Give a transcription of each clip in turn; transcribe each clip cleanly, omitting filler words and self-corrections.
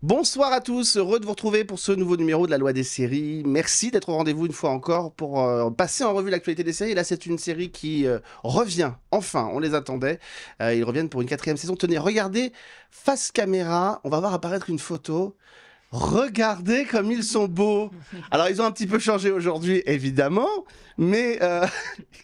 Bonsoir à tous, heureux de vous retrouver pour ce nouveau numéro de la Loi des séries. Merci d'être au rendez-vous une fois encore pour passer en revue l'actualité des séries. Et là, c'est une série qui revient, enfin, on les attendait. Ils reviennent pour une 4e saison. Tenez, regardez, face caméra, on va voir apparaître une photo. Regardez comme ils sont beaux. Alors, ils ont un petit peu changé aujourd'hui, évidemment, mais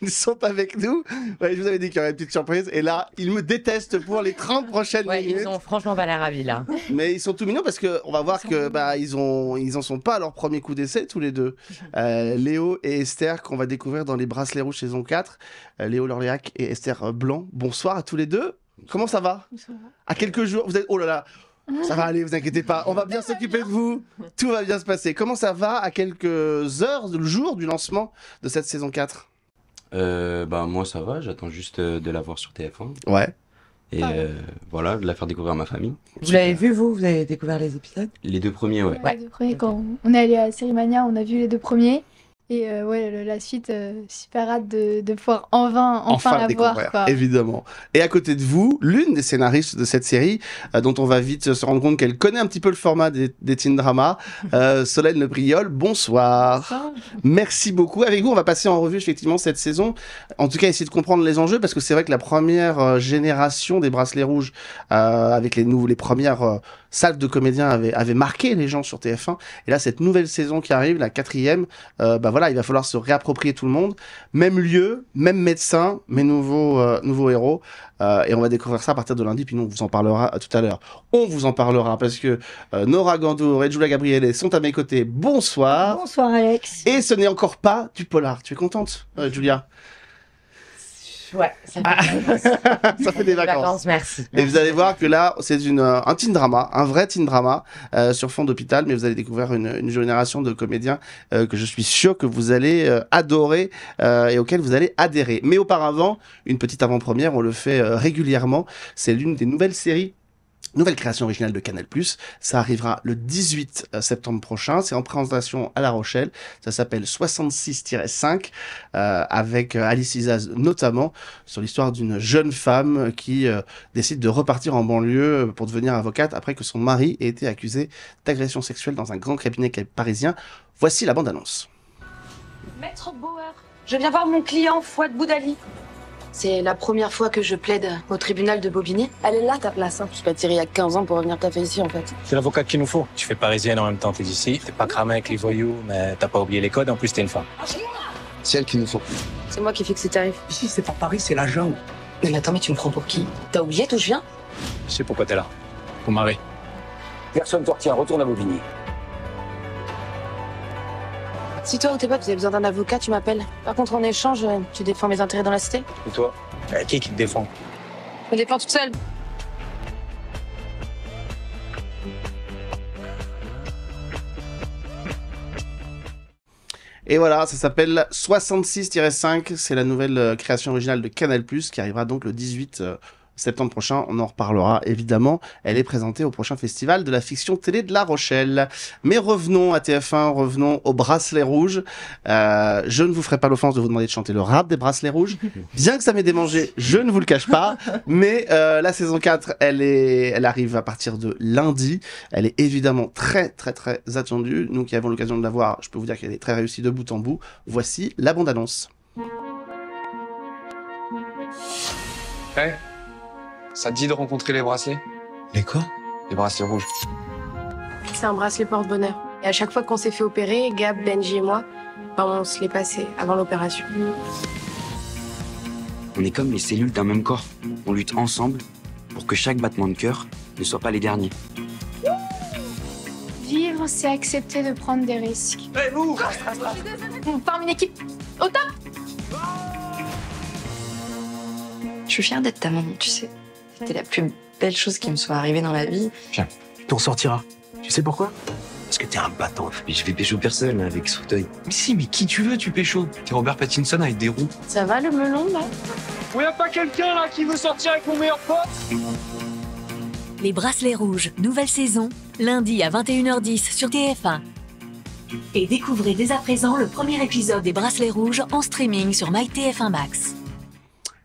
ils sont avec nous. Ouais, je vous avais dit qu'il y aurait une petite surprise. Et là, ils me détestent pour les 30 prochaines minutes. Ils ont franchement pas l'air ravis, là. Mais ils sont tout mignons parce qu'on va voir que ils en sont pas à leur premier coup d'essai, tous les deux. Léo et Esther, qu'on va découvrir dans Les Bracelets Rouges saison 4. Léo Lorléac et Esther Blanc. Bonsoir à tous les deux. Comment ça va? À quelques jours, vous êtes... Oh là là, ça va aller, vous inquiétez pas. On va bien s'occuper de vous. Tout va bien se passer. Comment ça va à quelques heures, le jour du lancement de cette saison 4? Moi ça va, j'attends juste de la voir sur TF1. Ouais. Et voilà, de la faire découvrir à ma famille. Vous l'avez vu, vous avez découvert les épisodes? Les 2 premiers, ouais. Les 2 premiers, quand on est allé à Sérimania, on a vu les 2 premiers. Et la suite, super hâte de pouvoir enfin la voir, quoi. Évidemment. Et à côté de vous, l'une des scénaristes de cette série, dont on va vite se rendre compte qu'elle connaît un petit peu le format des teen dramas, Solène Le Briol, bonsoir. Bonsoir. Merci beaucoup. Avec vous, on va passer en revue effectivement cette saison. En tout cas, essayer de comprendre les enjeux, parce que c'est vrai que la première génération des Bracelets Rouges, avec les premières salves de comédiens avait marqué les gens sur TF1. Et là, cette nouvelle saison qui arrive, la 4e, il va falloir se réapproprier tout le monde. Même lieu, même médecin, mais nouveaux héros. Et on va découvrir ça à partir de lundi, puis nous, on vous en parlera tout à l'heure. On vous en parlera parce que Nora Gandour et Julia Gabriele sont à mes côtés. Bonsoir. Bonsoir Alex. Et ce n'est encore pas du polar. Tu es contente, Julia? Ouais, ça fait, Ça fait des vacances. Merci. Et vous allez voir que là, c'est un teen drama, un vrai teen drama sur fond d'hôpital, mais vous allez découvrir une génération de comédiens que je suis sûr que vous allez adorer et auxquels vous allez adhérer. Mais auparavant, une petite avant-première, on le fait régulièrement. C'est l'une des nouvelles séries. Nouvelle création originale de Canal+. Ça arrivera le 18 septembre prochain. C'est en présentation à La Rochelle. Ça s'appelle 66-5, avec Alice Isaz notamment, sur l'histoire d'une jeune femme qui décide de repartir en banlieue pour devenir avocate après que son mari ait été accusé d'agression sexuelle dans un grand cabinet parisien. Voici la bande-annonce. Maître Bauer, je viens voir mon client Fouad Boudali. C'est la première fois que je plaide au tribunal de Bobigny. Elle est là, ta place. Je suis pas tirée il y a 15 ans pour revenir taffer ici, en fait. C'est l'avocat qu'il nous faut. Tu fais parisienne en même temps, t'es d'ici. T'es pas cramé avec les voyous, mais t'as pas oublié les codes. En plus, t'es une femme. C'est elle qu'il nous faut. C'est moi qui fixe les tarifs. Ici, c'est pas Paris, c'est la jungle. Mais attends, mais tu me prends pour qui? T'as oublié d'où je viens? Je sais pourquoi t'es là. Pour marrer. Personne te retient, retourne à Bobigny. Si toi ou tes potes, vous avez besoin d'un avocat, tu m'appelles. Par contre, en échange, tu défends mes intérêts dans la cité? Et toi? Qui te défend? Je me défends toute seule. Et voilà, ça s'appelle 66-5. C'est la nouvelle création originale de Canal+, qui arrivera donc le 18 septembre prochain. On en reparlera évidemment. Elle est présentée au prochain festival de la fiction télé de La Rochelle. Mais revenons à TF1, revenons aux Bracelets Rouges. Je ne vous ferai pas l'offense de vous demander de chanter le rap des Bracelets Rouges. Bien que ça m'ait démangé, je ne vous le cache pas. Mais la saison 4, elle arrive à partir de lundi. Elle est évidemment très très très attendue. Nous qui avons l'occasion de la voir, je peux vous dire qu'elle est très réussie de bout en bout. Voici la bande-annonce. Hey, ça te dit de rencontrer les bracelets? Les quoi? Les bracelets rouges. C'est un bracelet porte-bonheur. Et à chaque fois qu'on s'est fait opérer, Gab, Benji et moi, on se l'est passé avant l'opération. On est comme les cellules d'un même corps. On lutte ensemble pour que chaque battement de cœur ne soit pas les derniers. Vivre, c'est accepter de prendre des risques. Hey, vous! On forme une équipe au top. Je suis fière d'être ta maman, tu sais. C'était la plus belle chose qui me soit arrivée dans la vie. Viens, tu t'en sortiras. Tu sais pourquoi? Parce que t'es un battant. Mais je vais pécho personne avec ce fauteuil. Mais si, mais qui tu veux, tu pécho. T'es Robert Pattinson avec des roues. Ça va le melon, là? Y a pas quelqu'un là qui veut sortir avec mon meilleur pote? Les Bracelets Rouges, nouvelle saison, lundi à 21h10 sur TF1. Et découvrez dès à présent le premier épisode des Bracelets Rouges en streaming sur MyTF1 Max.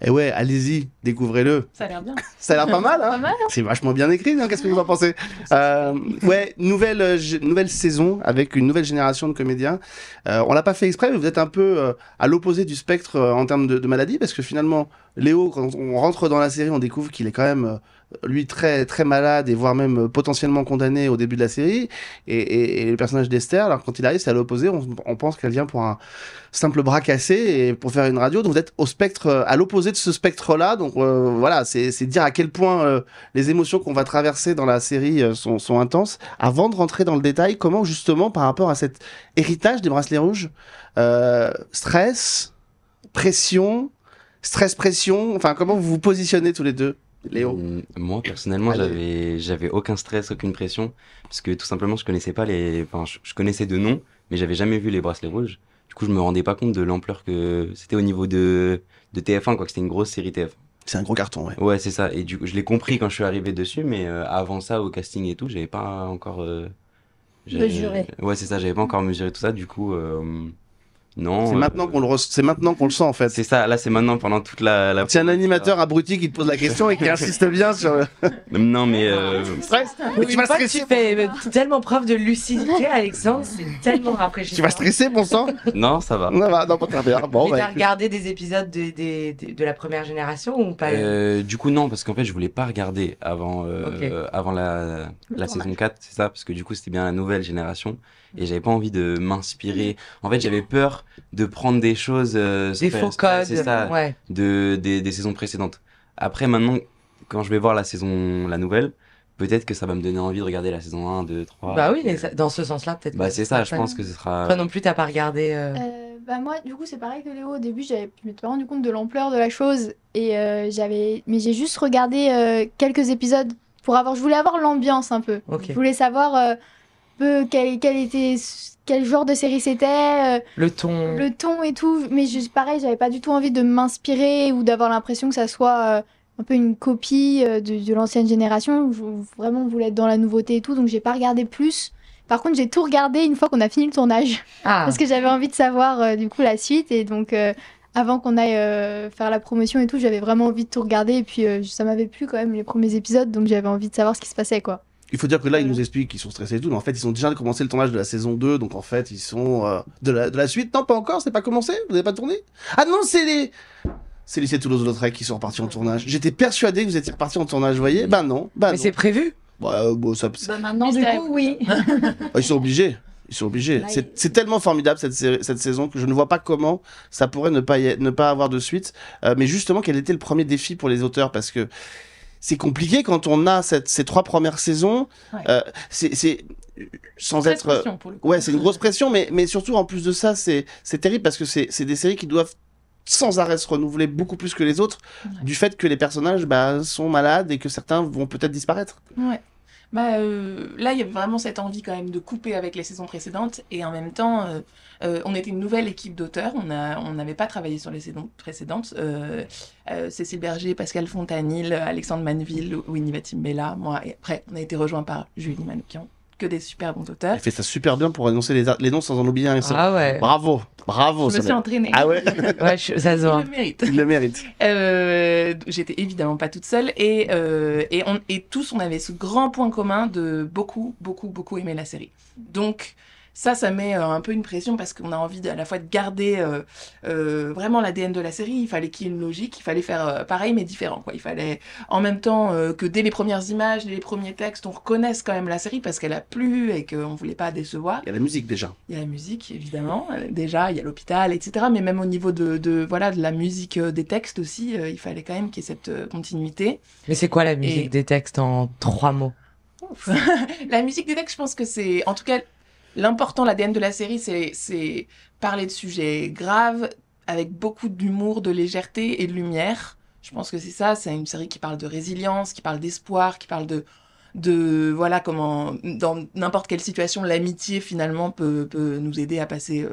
Et ouais, allez-y, découvrez-le. Ça a l'air bien. Ça a l'air pas mal, hein. Pas mal, hein. C'est vachement bien écrit, hein. Qu'est-ce que vous en pensez? Ouais, nouvelle saison avec une nouvelle génération de comédiens. On l'a pas fait exprès, mais vous êtes un peu à l'opposé du spectre en termes de maladie, parce que finalement, Léo, quand on rentre dans la série, on découvre qu'il est quand même lui très très malade et voire même potentiellement condamné au début de la série, et le personnage d'Esther, alors quand il arrive, c'est à l'opposé, on pense qu'elle vient pour un simple bras cassé et pour faire une radio, donc vous êtes au spectre, à l'opposé de ce spectre là, donc voilà, c'est dire à quel point les émotions qu'on va traverser dans la série sont intenses. Avant de rentrer dans le détail, comment justement par rapport à cet héritage des Bracelets Rouges, stress, pression, enfin comment vous vous positionnez tous les deux? Léo? Moi, personnellement, j'avais aucun stress, aucune pression, parce que tout simplement, je connaissais pas je connaissais de nom, mais j'avais jamais vu les Bracelets Rouges. Du coup, je me rendais pas compte de l'ampleur que c'était au niveau de TF1, quoi, que c'était une grosse série TF1. C'est un gros carton, ouais. Ouais, c'est ça. Et du coup, je l'ai compris quand je suis arrivé dessus, mais avant ça, au casting et tout, j'avais pas encore... mesuré. Ouais, c'est ça, j'avais pas encore mesuré tout ça, du coup... Non. C'est maintenant qu'on le sent en fait. C'est ça, là c'est maintenant pendant toute la... C'est un animateur abruti qui te pose la question et qui insiste bien sur... Non mais... Stress. Oui, tu vas stresser. Tu fais tellement preuve de lucidité, Alexandre, c'est tellement rafraîchissant. Tu vas stresser, bon sang? Non, ça va. Ça va, non, pas très bien. Bon, mais t'as regardé des épisodes de la première génération ou pas? Du coup non, parce qu'en fait je voulais pas regarder avant la saison 4, c'est ça, parce que du coup c'était bien la nouvelle génération. Et j'avais pas envie de m'inspirer. En fait, j'avais peur de prendre des choses... des faux codes. C'est ça, ouais. des saisons précédentes. Après, maintenant, quand je vais voir la nouvelle, peut-être que ça va me donner envie de regarder la saison 1, 2, 3. Bah oui, dans ce sens-là, peut-être. Bah c'est ça, je pense que ce sera... Toi non plus, t'as pas regardé... Bah moi, du coup, c'est pareil que Léo. Au début, je m'étais pas rendu compte de l'ampleur de la chose. Mais j'ai juste regardé quelques épisodes je voulais avoir l'ambiance un peu. Okay. Je voulais savoir... quel genre de série c'était, le ton et tout, mais pareil, j'avais pas du tout envie de m'inspirer ou d'avoir l'impression que ça soit un peu une copie de l'ancienne génération. Vraiment voulais être dans la nouveauté et tout, donc j'ai pas regardé plus. Par contre, j'ai tout regardé une fois qu'on a fini le tournage, parce que j'avais envie de savoir du coup la suite, et donc avant qu'on aille faire la promotion et tout, j'avais vraiment envie de tout regarder, et puis ça m'avait plu quand même les premiers épisodes, donc j'avais envie de savoir ce qui se passait, quoi. Il faut dire que là, ils nous expliquent qu'ils sont stressés et tout, mais en fait, ils ont déjà commencé le tournage de la saison 2, donc en fait, ils sont de la suite. Non, pas encore, c'est pas commencé? Vous n'avez pas tourné? Ah non, c'est les lycées Toulouse-Lautrec qui sont repartis en tournage. J'étais persuadé que vous étiez repartis en tournage, vous voyez? Bah non. Mais c'est prévu? Maintenant, du coup, oui. Ils sont obligés. C'est tellement formidable cette saison que je ne vois pas comment ça pourrait ne pas avoir de suite. Mais justement, quel était le premier défi pour les auteurs? Parce que c'est compliqué quand on a ces 3 premières saisons. Ouais. C'est sans être... pression, pour le coup. Ouais, c'est une grosse pression, mais surtout, en plus de ça, c'est terrible parce que c'est des séries qui doivent sans arrêt se renouveler beaucoup plus que les autres, du fait que les personnages sont malades et que certains vont peut-être disparaître. Ouais. Là, il y avait vraiment cette envie quand même de couper avec les saisons précédentes, et en même temps, on était une nouvelle équipe d'auteurs, on n'avait pas travaillé sur les saisons précédentes. Cécile Berger, Pascal Fontanil, Alexandre Manville, Winnie Vatimbella, moi, et après, on a été rejoints par Julie Manoukian, que des super bons auteurs. Elle fait ça super bien pour annoncer les noms sans en oublier un. Ah ouais. Bravo. Je me suis entraînée. Ah ouais. Ouais, ça se voit. Il le mérite. J'étais évidemment pas toute seule, et tous on avait ce grand point commun de beaucoup aimer la série. Donc ça met un peu une pression, parce qu'on a envie à la fois de garder vraiment l'ADN de la série. Il fallait qu'il y ait une logique, il fallait faire pareil mais différent, quoi. Il fallait en même temps que dès les premières images, dès les premiers textes, on reconnaisse quand même la série parce qu'elle a plu et qu'on voulait pas décevoir. Il y a la musique déjà. Il y a la musique évidemment, déjà il y a l'hôpital, etc. Mais même au niveau de la musique des textes aussi, il fallait quand même qu'il y ait cette continuité. Mais c'est quoi la musique des textes en 3 mots? La musique des textes, je pense que c'est, en tout cas, l'important, l'ADN de la série, c'est parler de sujets graves, avec beaucoup d'humour, de légèreté et de lumière. Je pense que c'est ça, c'est une série qui parle de résilience, qui parle d'espoir, qui parle de voilà, comment, dans n'importe quelle situation, l'amitié, finalement, peut nous aider à passer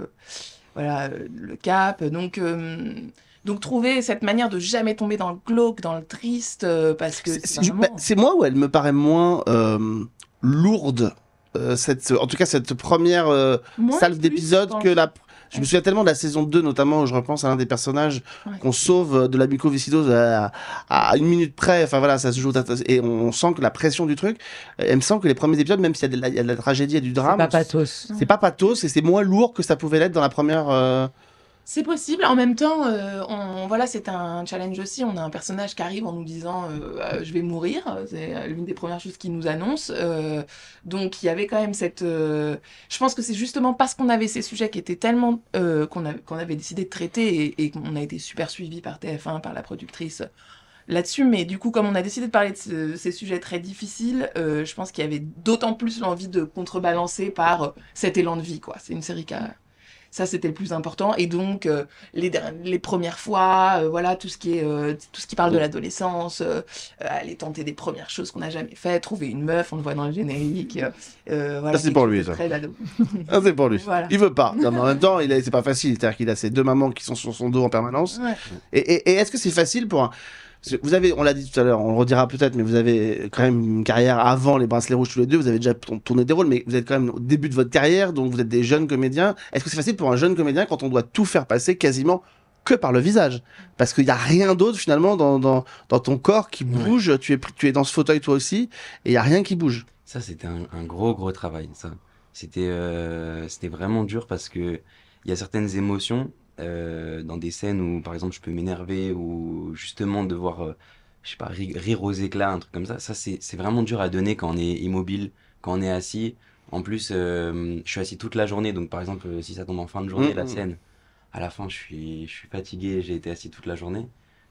le cap. Donc trouver cette manière de jamais tomber dans le glauque, dans le triste, parce que c'est moi où elle me paraît moins lourde. En tout cas cette première salve d'épisodes que Je me souviens tellement de la saison 2, notamment, où je repense à l'un des personnages qu'on sauve de la mucoviscidose à 1 minute près. Enfin voilà, ça se joue. Et on sent que la pression du truc, il me semble que les premiers épisodes, même s'il y a de la tragédie et du drame. C'est pas pathos. C'est pas pathos et c'est moins lourd que ça pouvait l'être dans la première. C'est possible. En même temps, voilà, c'est un challenge aussi. On a un personnage qui arrive en nous disant je vais mourir. C'est l'une des premières choses qu'il nous annonce. Donc il y avait quand même cette. Je pense que c'est justement parce qu'on avait ces sujets qui étaient tellement qu'on avait décidé de traiter et qu'on a été super suivi par TF1, par la productrice là-dessus. Mais du coup, comme on a décidé de parler de ces sujets très difficiles, je pense qu'il y avait d'autant plus l'envie de contrebalancer par cet élan de vie, quoi. C'est une série qui a. Ça, c'était le plus important. Et donc, les premières fois, voilà, tout ce qui parle de l'adolescence, aller tenter des premières choses qu'on n'a jamais fait, trouver une meuf, on le voit dans le générique. Voilà, c'est pour lui, ça. C'est pour lui. Voilà. Il veut pas. Non, mais en même temps, c'est pas facile. C'est-à-dire qu'il a ses 2 mamans qui sont sur son dos en permanence. Ouais. Et est-ce que c'est facile pour un... Vous avez, on l'a dit tout à l'heure, on le redira peut-être, mais vous avez quand même une carrière avant les Bracelets Rouges tous les deux. Vous avez déjà tourné des rôles, mais vous êtes quand même au début de votre carrière, donc vous êtes des jeunes comédiens. Est-ce que c'est facile pour un jeune comédien quand on doit tout faire passer quasiment que par le visage? Parce qu'il n'y a rien d'autre finalement dans ton corps qui bouge. Tu es dans ce fauteuil toi aussi, et il n'y a rien qui bouge. Ça, c'était un gros travail. Ça, c'était vraiment dur parce que il y a certaines émotions. Dans des scènes où par exemple je peux m'énerver ou justement devoir je sais pas rire aux éclats, un truc comme ça c'est vraiment dur à donner quand on est immobile, quand on est assis. En plus je suis assis toute la journée, donc par exemple si ça tombe en fin de journée la scène, à la fin je suis fatigué, j'ai été assis toute la journée,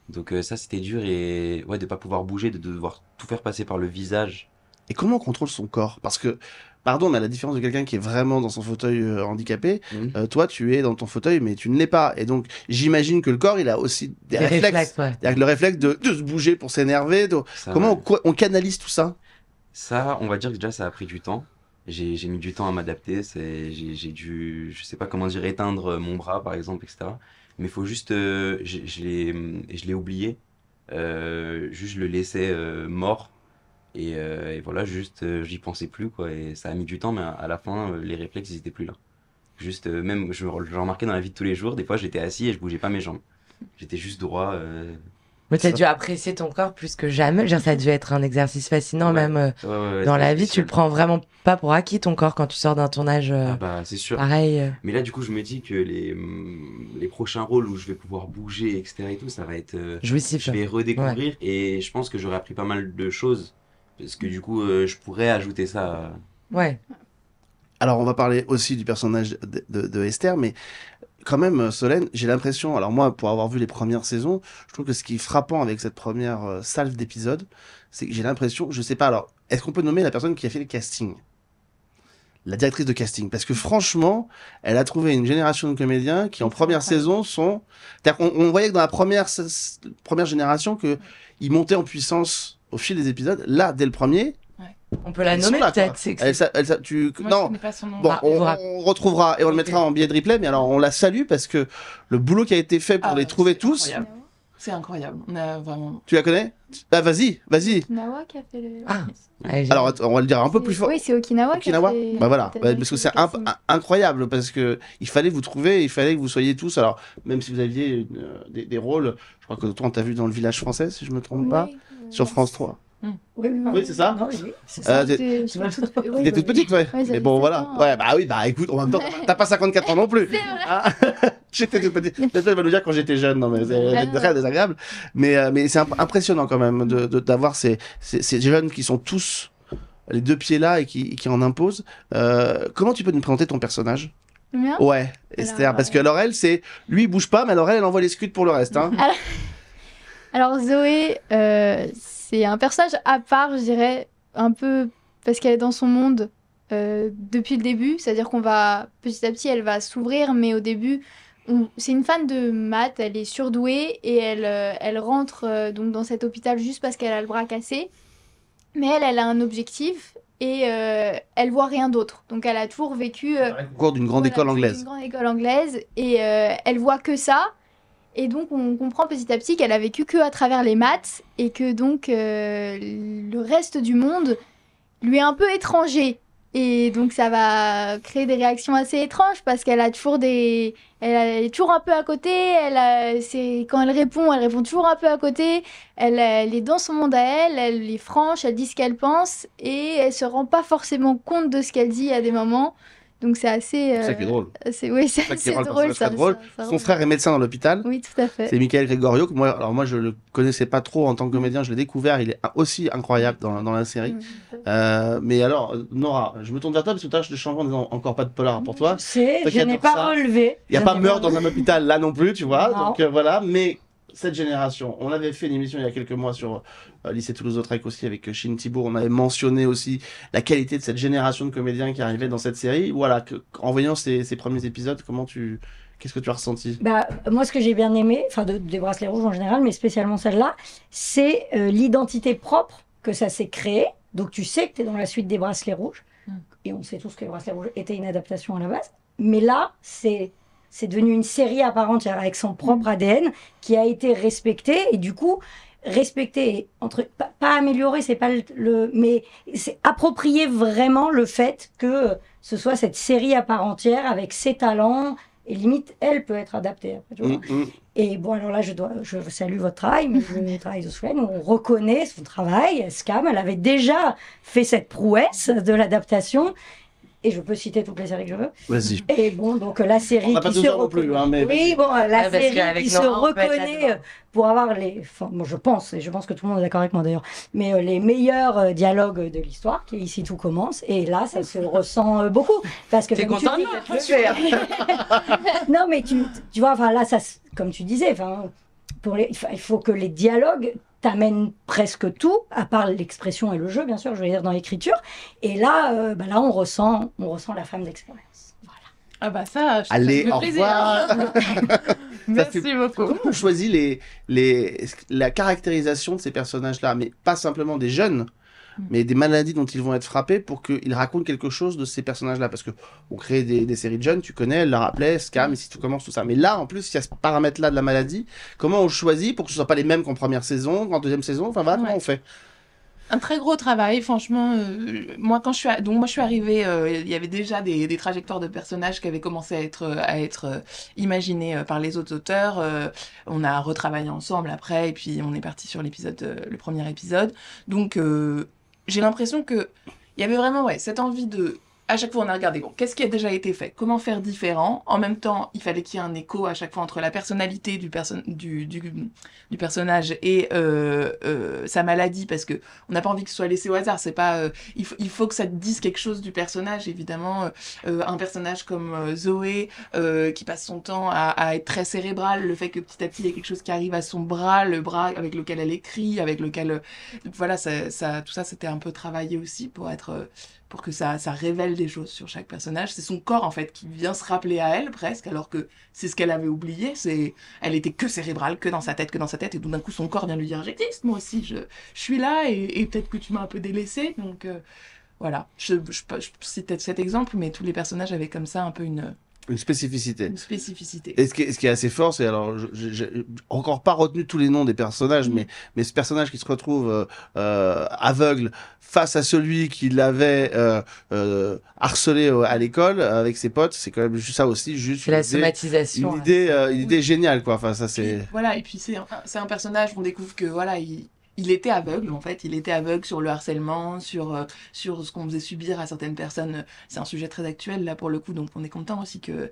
donc ça c'était dur, et ouais, de pas pouvoir bouger, de devoir tout faire passer par le visage. Et comment on contrôle son corps? Parce que, pardon, mais à la différence de quelqu'un qui est vraiment dans son fauteuil handicapé, toi, tu es dans ton fauteuil, mais tu ne l'es pas. Et donc, j'imagine que le corps, il a aussi des réflexes. Ouais. Il y a le réflexe de se bouger pour s'énerver. Comment on canalise tout ça? Ça, on va dire que déjà, ça a pris du temps. J'ai mis du temps à m'adapter. J'ai dû, je sais pas comment dire, éteindre mon bras, par exemple, etc. Mais il faut juste... je l'ai oublié. Juste, je le laissais mort. Et voilà, juste, j'y pensais plus, quoi. Et ça a mis du temps, mais à la fin, les réflexes, ils étaient plus là. Juste, même, je remarquais dans la vie de tous les jours, des fois, j'étais assis et je bougeais pas mes jambes. J'étais juste droit. Mais t'as dû apprécier ton corps plus que jamais. Genre, ça a dû être un exercice fascinant, même dans la vie. Tu le prends vraiment pas pour acquis, ton corps, quand tu sors d'un tournage. Ah bah, c'est sûr. Pareil. Mais là, du coup, je me dis que les prochains rôles où je vais pouvoir bouger, etc. et tout, ça va être... jouissif. Je vais redécouvrir, et je pense que j'aurai appris pas mal de choses. Parce que du coup, je pourrais ajouter ça. Ouais. Alors, on va parler aussi du personnage de Esther, mais quand même, Solène, j'ai l'impression, alors moi, pour avoir vu les premières saisons, je trouve que ce qui est frappant avec cette première salve d'épisodes, c'est que j'ai l'impression, je sais pas, alors, est-ce qu'on peut nommer la personne qui a fait le casting? La directrice de casting, parce que franchement, elle a trouvé une génération de comédiens qui en première saison sont... C'est-à-dire qu'on voyait que dans la première génération, qu'ils montaient en puissance au fil des épisodes. Là, dès le premier... On peut la nommer peut-être. Non, bon, on retrouvera et on le mettra en billet de replay, mais alors on la salue parce que le boulot qui a été fait pour les trouver tous... Incroyable. C'est incroyable. On a vraiment... Tu la connais? Ah, vas-y. Okinawa qui a fait le... Alors, attends, on va le dire un peu plus fort. Oui, c'est Okinawa qui a fait... Bah voilà, parce que c'est incroyable, parce que il fallait vous trouver, il fallait que vous soyez tous, alors, même si vous aviez des rôles, je crois que toi, on t'a vu dans Le Village Français, si je me trompe pas, sur France 3. Oui, c'est ça. T'étais toute petite, ouais. Mais bon, voilà. Ouais, bah oui, bah écoute, en même temps, t'as pas 54 ans non plus. J'étais toute petite. Peut-être elle va nous dire quand j'étais jeune, non, mais c'est très désagréable. Mais c'est impressionnant quand même d'avoir ces jeunes qui sont tous les 2 pieds là et qui en imposent. Comment tu peux nous présenter ton personnage? Le mien? Ouais, Esther, parce que alors elle, c'est lui, il bouge pas, mais alors elle envoie les scuds pour le reste. Hein. Alors Zoé, c'est un personnage à part, je dirais, un peu parce qu'elle est dans son monde depuis le début, c'est-à-dire qu'on va, petit à petit, elle va s'ouvrir, mais au début, c'est une fan de maths, elle est surdouée et elle rentre donc dans cet hôpital juste parce qu'elle a le bras cassé, mais elle a un objectif et elle voit rien d'autre, donc elle a toujours vécu... au cours d'une grande école anglaise. Une grande école anglaise et elle voit que ça. Et donc, on comprend petit à petit qu'elle a vécu que à travers les maths et que donc le reste du monde lui est un peu étranger. Et donc ça va créer des réactions assez étranges parce qu'elle a toujours elle est toujours un peu à côté. Quand elle répond toujours un peu à côté. Elle est dans son monde à elle. Elle est franche. Elle dit ce qu'elle pense et elle se rend pas forcément compte de ce qu'elle dit à des moments. Donc c'est assez. C'est ça qui est drôle. Oui, c'est assez drôle. Son frère est médecin dans l'hôpital. Oui, tout à fait. C'est Michael Gregorio. Moi, je le connaissais pas trop en tant que comédien. Je l'ai découvert. Il est aussi incroyable dans la série. Mais alors, Nora, je me tourne vers toi parce que toi, je te change en disant encore pas de polar pour toi. Je n'ai pas relevé. Il n'y a pas meurtre dans un hôpital là non plus, tu vois. Non. Donc voilà. Mais cette génération, on avait fait une émission il y a quelques mois sur Lycée Toulouse-Lautrec aussi avec Chine Thibault. On avait mentionné aussi la qualité de cette génération de comédiens qui arrivaient dans cette série. Voilà, en voyant ces premiers épisodes, qu'est-ce que tu as ressenti? Moi, ce que j'ai bien aimé, des Bracelets Rouges en général, mais spécialement celle-là, c'est l'identité propre que ça s'est créé. Donc tu sais que tu es dans la suite des Bracelets Rouges. Et on sait tous que les Bracelets Rouges étaient une adaptation à la base. Mais là, c'est devenu une série à part entière avec son propre ADN qui a été respecté et du coup respecté pas amélioré, c'est pas mais c'est approprier vraiment le fait que ce soit cette série à part entière avec ses talents et limite elle peut être adaptée après, tu vois. Et bon, alors là je salue votre travail, mais le travail de Solène, on reconnaît son travail. Scam, elle avait déjà fait cette prouesse de l'adaptation. Et je peux citer toutes les séries que je veux. Vas-y. Et bon, donc la série qui se reconnaît. Hein, mais oui, bon, la série qui se reconnaît pour avoir moi, je pense que tout le monde est d'accord avec moi d'ailleurs, mais les meilleurs dialogues de l'histoire, qui ici tout commence. Et là, ça se ressent beaucoup. Parce que. T'es content de le faire. Non, mais tu vois, là, ça, comme tu disais, il faut que les dialogues t'amène presque tout, à part l'expression et le jeu, bien sûr, je veux dire, dans l'écriture. Et là, on ressent la femme d'expérience. Voilà. Ah bah ça, allez, au revoir. Merci beaucoup. Comment on choisit la caractérisation de ces personnages-là, mais pas simplement des jeunes, mais des maladies dont ils vont être frappés pour qu'ils racontent quelque chose de ces personnages-là. Parce qu'on crée des séries de jeunes, tu connais, elle la rappelait, Scam, ici tout commence, tout ça. Mais là, en plus, il y a ce paramètre-là de la maladie. Comment on choisit pour que ce ne soit pas les mêmes qu'en première saison, qu'en deuxième saison? Enfin, voilà, comment on fait? Un très gros travail, franchement. Moi, je suis arrivée, il y avait déjà des trajectoires de personnages qui avaient commencé à être imaginées par les autres auteurs. On a retravaillé ensemble après, et puis on est parti sur le premier épisode. Donc, j'ai l'impression que il y avait vraiment cette envie de... À chaque fois, on a regardé, qu'est-ce qui a déjà été fait? Comment faire différent? En même temps, il fallait qu'il y ait un écho à chaque fois entre la personnalité du personnage et sa maladie, parce que on n'a pas envie que ce soit laissé au hasard. C'est pas, il faut que ça te dise quelque chose du personnage, évidemment. Un personnage comme Zoé, qui passe son temps à être très cérébral, le fait que petit à petit, il y a quelque chose qui arrive à son bras, le bras avec lequel elle écrit, avec lequel... voilà, tout ça, c'était un peu travaillé aussi pour que ça révèle des choses sur chaque personnage. C'est son corps, en fait, qui vient se rappeler à elle, presque, alors que c'est ce qu'elle avait oublié. Elle était que cérébrale, que dans sa tête, et tout d'un coup, son corps vient lui dire « J'existe, moi aussi, je suis là, et peut-être que tu m'as un peu délaissée. » Donc, voilà. Je cite cet exemple, mais tous les personnages avaient comme ça un peu une spécificité. Et ce qui est assez fort, c'est, alors, j'ai encore pas retenu tous les noms des personnages, mais ce personnage qui se retrouve aveugle face à celui qui l'avait harcelé à l'école avec ses potes, c'est quand même juste ça aussi, juste la somatisation. Une idée géniale, quoi. Enfin, ça c'est. Voilà, et puis c'est un personnage, on découvre que voilà, il était aveugle, en fait. Il était aveugle sur le harcèlement, sur ce qu'on faisait subir à certaines personnes. C'est un sujet très actuel, là, pour le coup. Donc, on est content aussi que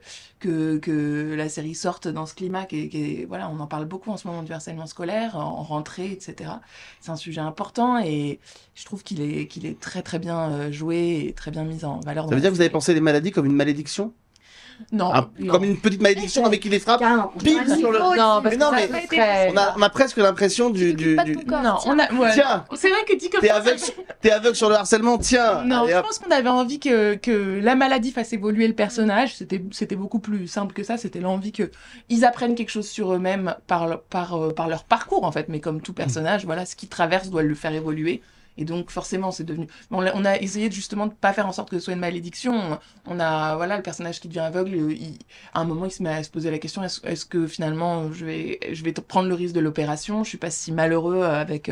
la série sorte dans ce climat voilà, on en parle beaucoup en ce moment du harcèlement scolaire, en rentrée, etc. C'est un sujet important et je trouve qu'il est très, très bien joué et très bien mis en valeur. Ça veut dire que vous avez pensé les maladies comme une malédiction? Non, comme une petite malédiction avec qui les frappe pile sur le... Non, parce que on a presque l'impression du... Non, Tiens, c'est vrai que dit comme t'es aveugle sur le harcèlement, tiens. Non, je pense qu'on avait envie que la maladie fasse évoluer le personnage. C'était beaucoup plus simple que ça. C'était l'envie qu'ils apprennent quelque chose sur eux-mêmes par leur parcours, en fait. Mais comme tout personnage, voilà, ce qu'ils traversent doit le faire évoluer. Et donc, forcément, c'est devenu... On a essayé justement de pas faire en sorte que ce soit une malédiction. On a, voilà, le personnage qui devient aveugle, à un moment, il se met à se poser la question, est-ce que finalement, je vais prendre le risque de l'opération? Je suis pas si malheureux avec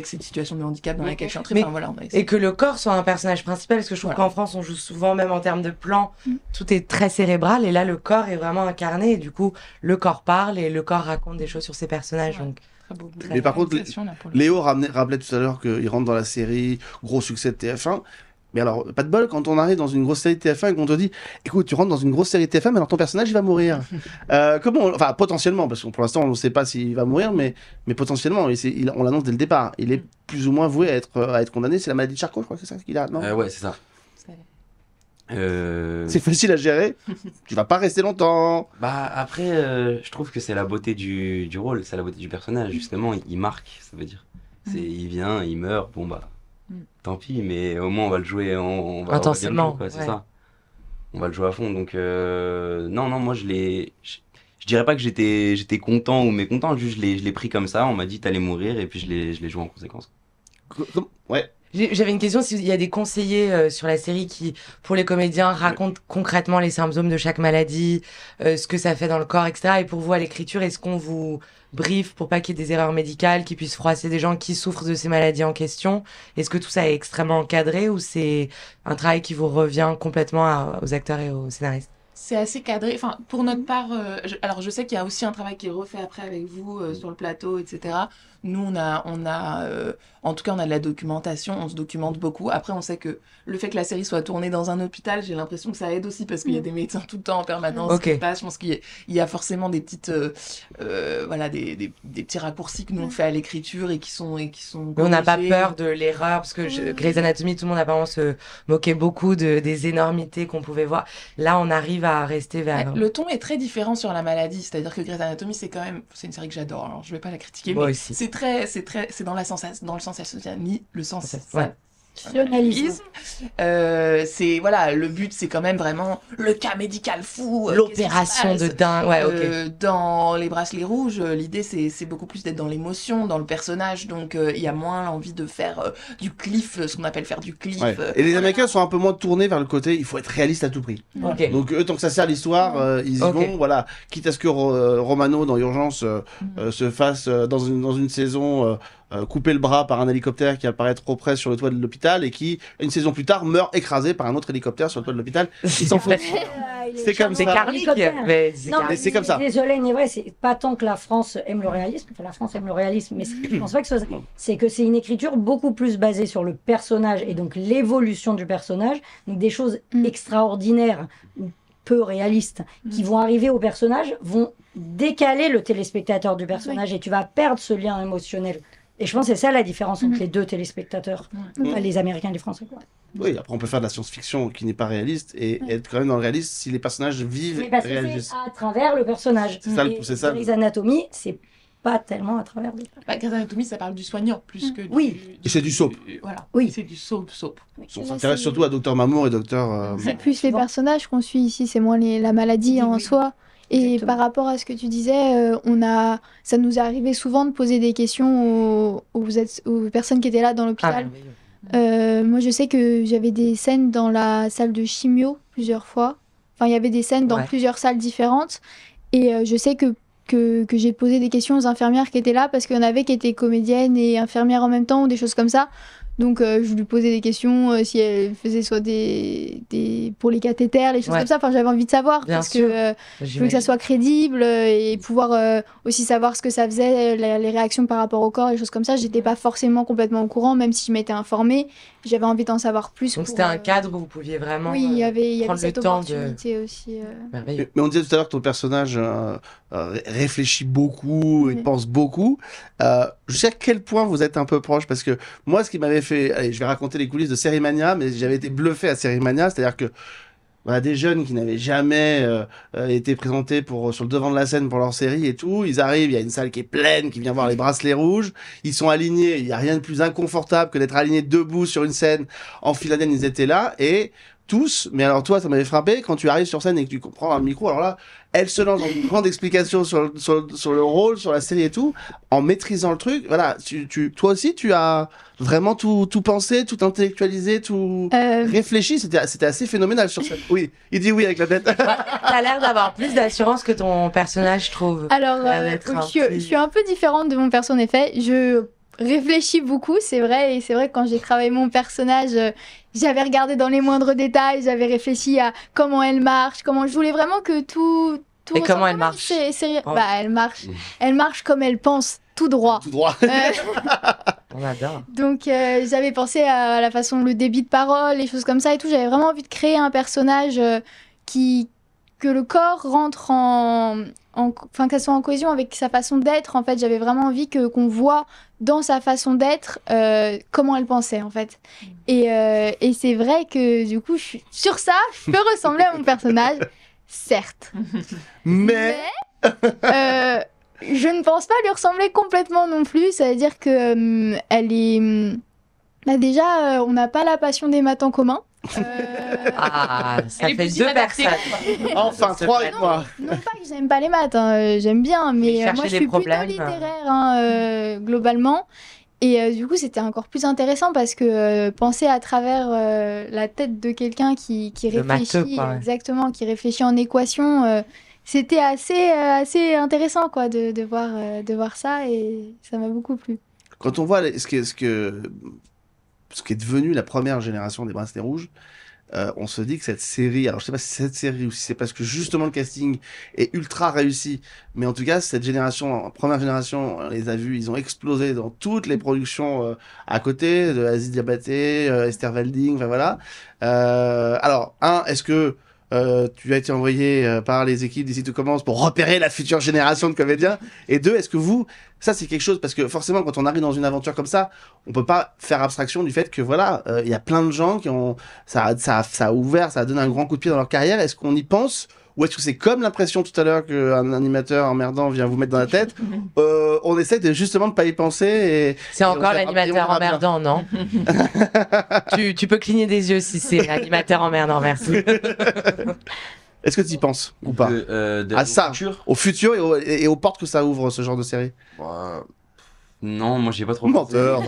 cette situation de handicap dans laquelle je suis entrée. Enfin, voilà, et que le corps soit un personnage principal, parce que je trouve qu'en France, on joue souvent, même en termes de plan, tout est très cérébral, et là, le corps est vraiment incarné, et du coup, le corps parle, et le corps raconte des choses sur ses personnages, donc... Mais par contre, Léo rappelait tout à l'heure qu'il rentre dans la série, gros succès de TF1. Mais alors, pas de bol, quand on arrive dans une grosse série de TF1 et qu'on te dit, écoute, tu rentres dans une grosse série de TF1, mais alors ton personnage, il va mourir. Enfin, potentiellement, parce que pour l'instant, on ne sait pas s'il va mourir, mais potentiellement, on l'annonce dès le départ. Il est plus ou moins voué à être condamné. C'est la maladie de Charcot, je crois que c'est ça qu'il a, non Ouais, c'est ça. C'est facile à gérer. Tu vas pas rester longtemps. Bah après, je trouve que c'est la beauté du rôle, c'est la beauté du personnage. Justement, il marque, ça veut dire. Il vient, il meurt, bon bah, tant pis, mais au moins on va le jouer, on va bien le jouer, quoi, c'est ça. On va le jouer à fond. Donc non, moi je dirais pas que j'étais content ou mécontent, juste je l'ai pris comme ça. On m'a dit t'allais mourir et puis je l'ai joué en conséquence. Ouais. J'avais une question, s'il y a des conseillers sur la série qui, pour les comédiens, racontent concrètement les symptômes de chaque maladie, ce que ça fait dans le corps, etc. Et pour vous, à l'écriture, est-ce qu'on vous briefe pour pas qu'il y ait des erreurs médicales qui puissent froisser des gens qui souffrent de ces maladies en question? Est-ce que tout ça est extrêmement encadré ou c'est un travail qui vous revient complètement aux acteurs et aux scénaristes? C'est assez cadré. Enfin, pour notre part, alors je sais qu'il y a aussi un travail qui est refait après avec vous sur le plateau, etc. Nous, on a en tout cas, on a de la documentation, on se documente beaucoup. Après, on sait que le fait que la série soit tournée dans un hôpital, j'ai l'impression que ça aide aussi parce qu'il y a des médecins tout le temps en permanence qui passent. Je pense qu'il y a forcément des petites, voilà, des petits raccourcis que nous on fait à l'écriture et qui sont. Mais on n'a pas peur de l'erreur parce que Grey's Anatomy, tout le monde apparemment se moquait beaucoup des énormités qu'on pouvait voir. Là, on arrive à rester vers. Le ton est très différent sur la maladie, c'est-à-dire que Grey's Anatomy, c'est une série que j'adore. Alors, je vais pas la critiquer, moi mais aussi. c'est dans le sensationnalisme. C'est voilà, le but c'est quand même vraiment le cas médical fou, l'opération de dingue. Dans Les Bracelets Rouges, l'idée c'est beaucoup plus d'être dans l'émotion, dans le personnage, donc il y a moins envie de faire du cliff, ce qu'on appelle faire du cliff. Et les Américains sont un peu moins tournés vers le côté il faut être réaliste à tout prix. Donc eux, tant que ça sert l'histoire, ils y vont, voilà, quitte à ce que Romano dans Urgence se fasse dans une saison couper le bras par un hélicoptère qui apparaît trop près sur le toit de l'hôpital et qui, une saison plus tard, meurt écrasé par un autre hélicoptère sur le toit de l'hôpital. Ils s'en foutent. C'est comme ça. C'est karmique. Mais c'est comme ça. Désolé, mais vrai, c'est pas tant que la France aime le réalisme. Enfin, la France aime le réalisme, mais je pense pas que ce soit ça. C'est que c'est une écriture beaucoup plus basée sur le personnage et donc l'évolution du personnage. Donc des choses extraordinaires, peu réalistes, qui vont arriver au personnage, vont décaler le téléspectateur du personnage et tu vas perdre ce lien émotionnel. Et je pense que c'est ça la différence entre les deux téléspectateurs, les Américains et les Français. Oui, après on peut faire de la science-fiction qui n'est pas réaliste et être quand même dans le réalisme si les personnages vivent réalistes. À travers le personnage. C'est ça. Grey's Anatomy, c'est pas tellement à travers le personnage. Grey's Anatomy, ça parle du soignant plus que Et c'est du soap. Voilà. Oui. C'est du soap. On s'intéresse surtout à Dr Mamour et Dr. C'est plus les personnages qu'on suit ici, c'est moins la maladie en soi. Et par rapport à ce que tu disais, ça nous est arrivé souvent de poser des questions aux personnes qui étaient là dans l'hôpital. Moi, je sais que j'avais des scènes dans la salle de chimio plusieurs fois. Enfin, il y avait des scènes dans plusieurs salles différentes. Et je sais que j'ai posé des questions aux infirmières qui étaient là parce qu'il y en avait qui étaient comédiennes et infirmières en même temps ou des choses comme ça. Donc, je lui posais des questions si elle faisait soit pour les cathéters, les choses comme ça. Enfin, j'avais envie de savoir parce que je veux que ça soit crédible et pouvoir aussi savoir ce que ça faisait, les réactions par rapport au corps, les choses comme ça. J'étais pas forcément complètement au courant, même si je m'étais informée. J'avais envie d'en savoir plus. Donc, c'était un cadre où vous pouviez vraiment il y avait cette le temps opportunité aussi. Mais on disait tout à l'heure que ton personnage réfléchit beaucoup et pense beaucoup. Je sais à quel point vous êtes un peu proche parce que moi, ce qui m'avait fait... Allez, je vais raconter les coulisses de Sérimania, mais j'avais été bluffé à Sérimania, c'est-à-dire que des jeunes qui n'avaient jamais été présentés sur le devant de la scène pour leur série et tout, ils arrivent, il y a une salle qui est pleine, qui vient voir Les Bracelets Rouges, ils sont alignés, il n'y a rien de plus inconfortable que d'être alignés debout sur une scène, en file indienne, ils étaient là, et tous, mais alors toi, ça m'avait frappé quand tu arrives sur scène et que tu comprends un micro. Alors là, elle se lance dans une grande explication sur le rôle, sur la série et tout, en maîtrisant le truc. Voilà, toi aussi, tu as vraiment tout pensé, tout intellectualisé, tout réfléchi. C'était assez phénoménal sur scène. Oui, il dit oui avec la tête. T'as l'air d'avoir plus d'assurance que ton personnage, je trouve. Alors, je suis un peu différente de mon perso, en effet. Je réfléchis beaucoup, c'est vrai. Et c'est vrai que quand j'ai travaillé mon personnage, j'avais regardé dans les moindres détails, j'avais réfléchi à comment elle marche, comment je voulais vraiment que tout et comment elle marche Bah, elle marche comme elle pense, tout droit. Tout droit. On adore. Donc, j'avais pensé à la façon, le débit de parole, les choses comme ça et tout. J'avais vraiment envie de créer un personnage que le corps rentre enfin, qu'elle soit en cohésion avec sa façon d'être. En fait, j'avais vraiment envie qu'on voit dans sa façon d'être comment elle pensait, en fait. Et c'est vrai que, du coup, sur ça, je peux ressembler à mon personnage, certes. Mais je ne pense pas lui ressembler complètement non plus. Ça veut dire que elle est... Bah déjà, on n'a pas la passion des maths en commun. Ah, ça fait 2 personnes. Enfin, 3 avec moi. Non pas que j'aime pas les maths, hein, j'aime bien, mais moi je suis plutôt littéraire globalement. Et du coup, c'était encore plus intéressant parce que penser à travers la tête de quelqu'un qui réfléchit, exactement, qui réfléchit en équation, c'était assez intéressant quoi, de voir ça et ça m'a beaucoup plu. Quand on voit ce qui est devenu la première génération des Bracelets Rouges, on se dit que cette série, alors je sais pas si c'est cette série ou si c'est parce que justement le casting est ultra réussi, mais en tout cas cette génération, première génération, on les a vus, ils ont explosé dans toutes les productions à côté, de Aziz Diabaté, Esther Walding, enfin voilà. Alors, est-ce que tu as été envoyé par les équipes d'ici tout commence pour repérer la future génération de comédiens? Et 2, est-ce que ça c'est quelque chose, parce que forcément quand on arrive dans une aventure comme ça, on peut pas faire abstraction du fait que voilà, il y a plein de gens qui ont, ça a ouvert, ça a donné un grand coup de pied dans leur carrière. Est-ce qu'on y pense? Ou est-ce que c'est comme l'impression tout à l'heure qu'un animateur emmerdant vient vous mettre dans la tête? On essaie justement de pas y penser. C'est encore l'animateur emmerdant, non? tu peux cligner des yeux si c'est l'animateur emmerdant, merci. Est-ce que tu y penses ou pas? À ça, au futur et aux portes que ça ouvre, ce genre de série? Non, moi j'ai pas trop menteur.